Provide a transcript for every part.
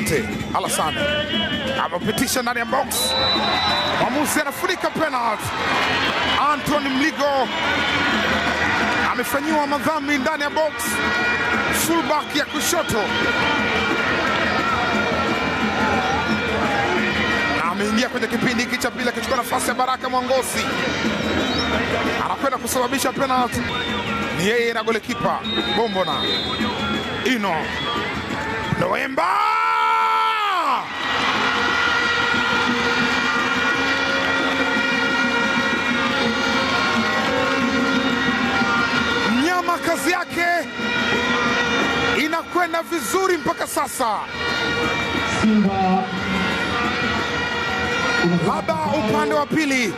Asante Alassane amepitisha ndani ya box, mwamuzi anafunika penalty. Anthony Mligo amefanyiwa madhambi ndani ya box, fullback ya kushoto, na ameingia kwenye kipindi hiki cha pili akichukua nafasi ya Baraka Mwangosi, anakwenda kusababisha penalty. Ni yeye na golikipa Bombona Ino Loemba. Mnyama kazi yake inakwenda vizuri mpaka sasa. Labda upande wa pili,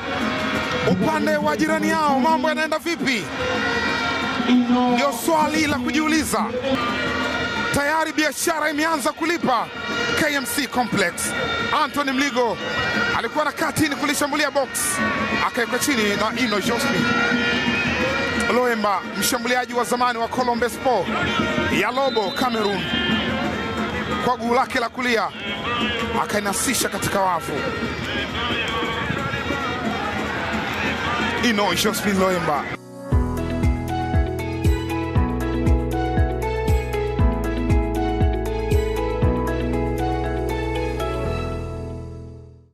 upande wa jirani yao, mambo yanaenda vipi? Ndio swali la kujiuliza. Tayari biashara imeanza kulipa KMC Complex. Anthony Mligo alikuwa na katini kulishambulia box, akawekwa chini na Ino Josmi. Loemba, mshambuliaji wa zamani wa Colombe Sport ya Lobo Cameroon, kwa guu lake la kulia akainasisha katika wavu. Ino Josmi Loemba